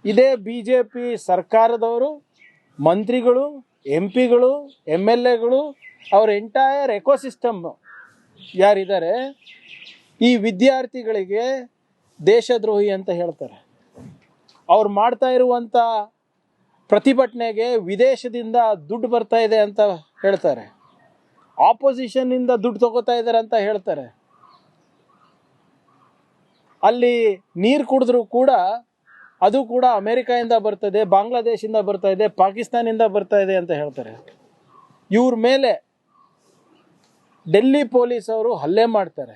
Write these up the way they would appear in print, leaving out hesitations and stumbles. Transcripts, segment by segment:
ಇದೇ BJP ಸರ್ಕಾರದವರು, ಮಂತ್ರಿಗಳು, MP ಗಳು, MLAಗಳು, ಅವ್ರ ಎಂಟೈರ್ ಎಕೋಸಿಸ್ಟಮ್ ಯಾರಿದ್ದಾರೆ ಈ ವಿದ್ಯಾರ್ಥಿಗಳಿಗೆ ದೇಶದ್ರೋಹಿ ಅಂತ ಹೇಳ್ತಾರೆ. ಅವ್ರು ಮಾಡ್ತಾ ಇರುವಂಥ ಪ್ರತಿಭಟನೆಗೆ ವಿದೇಶದಿಂದ ದುಡ್ಡು ಬರ್ತಾ ಇದೆ ಅಂತ ಹೇಳ್ತಾರೆ. ಆಪೋಸಿಷನ್ನಿಂದ ದುಡ್ಡು ತಗೋತಾ ಇದ್ದಾರೆ ಅಂತ ಹೇಳ್ತಾರೆ. ಅಲ್ಲಿ ನೀರು ಕುಡಿದ್ರೂ ಕೂಡ ಅದು ಕೂಡ ಅಮೇರಿಕಾದಿಂದ ಬರ್ತದೆ, ಬಾಂಗ್ಲಾದೇಶಿಂದ ಬರ್ತಾ ಇದೆ, ಪಾಕಿಸ್ತಾನಿಂದ ಬರ್ತಾ ಇದೆ ಅಂತ ಹೇಳ್ತಾರೆ. ಇವ್ರ ಮೇಲೆ ಡೆಲ್ಲಿ ಪೊಲೀಸ್ ಅವರು ಹಲ್ಲೆ ಮಾಡ್ತಾರೆ,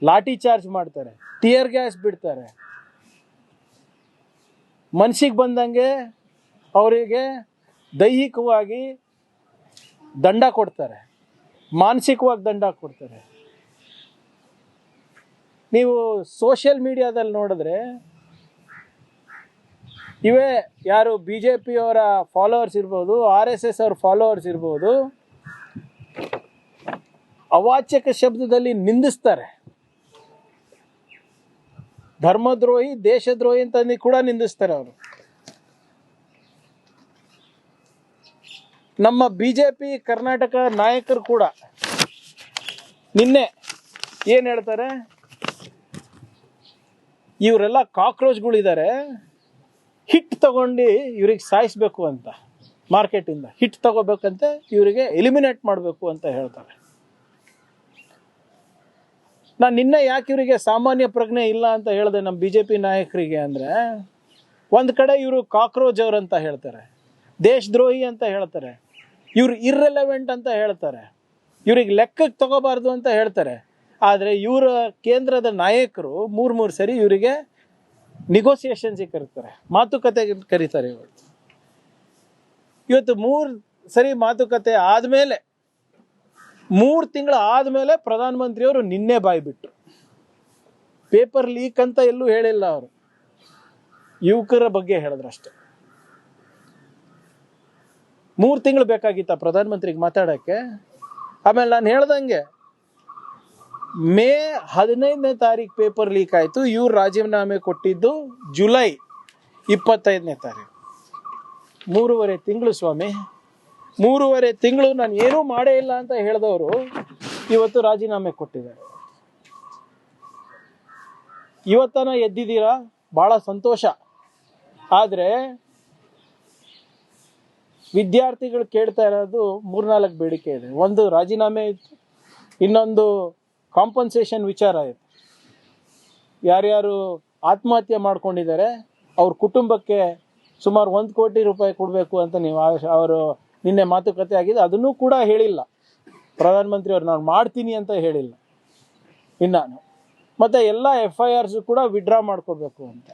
ಲಾಠಿ ಚಾರ್ಜ್ ಮಾಡ್ತಾರೆ, ಟಿಯರ್ ಗ್ಯಾಸ್ ಬಿಡ್ತಾರೆ. ಮನಸ್ಸಿಗೆ ಬಂದಂಗೆ ಅವರಿಗೆ ದೈಹಿಕವಾಗಿ ದಂಡ ಕೊಡ್ತಾರೆ, ಮಾನಸಿಕವಾಗಿ ದಂಡ ಕೊಡ್ತಾರೆ. ನೀವು ಸೋಷಿಯಲ್ ಮೀಡಿಯಾದಲ್ಲಿ ನೋಡಿದ್ರೆ ಇವೇ ಯಾರು BJPಯವರ ಫಾಲೋವರ್ಸ್ ಇರ್ಬೋದು, RSS ಅವ್ರ ಫಾಲೋವರ್ಸ್ ಇರ್ಬೋದು, ಅವಾಚ್ಯಕ ಶಬ್ದದಲ್ಲಿ ನಿಂದಿಸ್ತಾರೆ. ಧರ್ಮದ್ರೋಹಿ, ದೇಶದ್ರೋಹಿ ಅಂತ ಕೂಡ ನಿಂದಿಸ್ತಾರೆ ಅವರು. ನಮ್ಮ BJP ಕರ್ನಾಟಕ ನಾಯಕರು ಕೂಡ ನಿನ್ನೆ ಏನು ಹೇಳ್ತಾರೆ, ಇವರೆಲ್ಲ ಕಾಕ್ರೋಚ್ಗಳಿದ್ದಾರೆ, ಹಿಟ್ ತಗೊಂಡು ಇವ್ರಿಗೆ ಸಾಯಿಸ್ಬೇಕು ಅಂತ, ಮಾರ್ಕೆಟಿಂದ ಹಿಟ್ ತಗೋಬೇಕಂತ ಇವರಿಗೆ ಎಲಿಮಿನೇಟ್ ಮಾಡಬೇಕು ಅಂತ ಹೇಳ್ತಾರೆ. ನಾನು ನಿನ್ನೆ ಯಾಕೆ ಇವರಿಗೆ ಸಾಮಾನ್ಯ ಪ್ರಜ್ಞೆ ಇಲ್ಲ ಅಂತ ಹೇಳಿದೆ ನಮ್ಮ BJP ನಾಯಕರಿಗೆ ಅಂದರೆ, ಒಂದು ಕಡೆ ಇವರು ಕಾಕ್ರೋಚ್ ಅವರಂತ ಹೇಳ್ತಾರೆ, ದೇಶದ್ರೋಹಿ ಅಂತ ಹೇಳ್ತಾರೆ, ಇವರು ಇರ್ರೆಲೆವೆಂಟ್ ಅಂತ ಹೇಳ್ತಾರೆ, ಇವ್ರಿಗೆ ಲೆಕ್ಕಕ್ಕೆ ತಗೋಬಾರ್ದು ಅಂತ ಹೇಳ್ತಾರೆ. ಆದರೆ ಇವರ ಕೇಂದ್ರದ ನಾಯಕರು ಮೂರು ಸರಿ ಇವರಿಗೆ ನಿಗೋಸಿಯೇಷನ್ಸಿಗೆ ಕರೀತಾರೆ, ಮಾತುಕತೆಗೆ ಕರೀತಾರೆ. ಇವತ್ತು 3 ಸರಿ ಮಾತುಕತೆ ಆದಮೇಲೆ 3 ತಿಂಗಳು ಆದಮೇಲೆ ಪ್ರಧಾನಮಂತ್ರಿಯವರು ನಿನ್ನೆ ಬಾಯ್ಬಿಟ್ರು. ಪೇಪರ್ ಲೀಕ್ ಅಂತ ಎಲ್ಲೂ ಹೇಳಿಲ್ಲ, ಅವರು ಯುವಕರ ಬಗ್ಗೆ ಹೇಳಿದ್ರಷ್ಟೆ. 3 ತಿಂಗಳು ಬೇಕಾಗಿತ್ತ ಪ್ರಧಾನಮಂತ್ರಿಗೆ ಮಾತಾಡೋಕ್ಕೆ? ಆಮೇಲೆ ನಾನು ಹೇಳ್ದಂಗೆ ಮೇ 15ನೇ ತಾರೀಕು ಪೇಪರ್ ಲೀಕ್ ಆಯಿತು, ಇವ್ರು ರಾಜೀನಾಮೆ ಕೊಟ್ಟಿದ್ದು ಜುಲೈ 25ನೇ ತಾರೀಕು. 3.5 ತಿಂಗಳು ಸ್ವಾಮಿ, 3.5 ತಿಂಗಳು ನಾನು ಏನೂ ಮಾಡೇ ಇಲ್ಲ ಅಂತ ಹೇಳಿದವರು ಇವತ್ತು ರಾಜೀನಾಮೆ ಕೊಟ್ಟಿದ್ದಾರೆ. ಇವತ್ತನ ಎದ್ದಿದ್ದೀರಾ, ಭಾಳ ಸಂತೋಷ. ಆದರೆ ವಿದ್ಯಾರ್ಥಿಗಳು ಕೇಳ್ತಾ ಇರೋದು 3-4 ಬೇಡಿಕೆ ಇದೆ. ಒಂದು ರಾಜೀನಾಮೆ ಇತ್ತು, ಇನ್ನೊಂದು ಕಾಂಪನ್ಸೇಷನ್ ವಿಚಾರ ಇದೆ. ಯಾರ್ಯಾರು ಆತ್ಮಹತ್ಯೆ ಮಾಡ್ಕೊಂಡಿದ್ದಾರೆ ಅವ್ರ ಕುಟುಂಬಕ್ಕೆ ಸುಮಾರು 1 ಕೋಟಿ ರೂಪಾಯಿ ಕೊಡಬೇಕು ಅಂತ ನೀವು ಅವರು ನಿನ್ನೆ ಮಾತುಕತೆ ಆಗಿದೆ, ಅದನ್ನೂ ಕೂಡ ಹೇಳಿಲ್ಲ ಪ್ರಧಾನಮಂತ್ರಿ ಅವರು. ನಾನು ಮಾಡ್ತೀನಿ ಅಂತ ಹೇಳಿಲ್ಲ ಇನ್ನಾನು. ಮತ್ತು ಎಲ್ಲ FIRs ಕೂಡ ವಿಡ್ರಾ ಮಾಡ್ಕೋಬೇಕು ಅಂತ.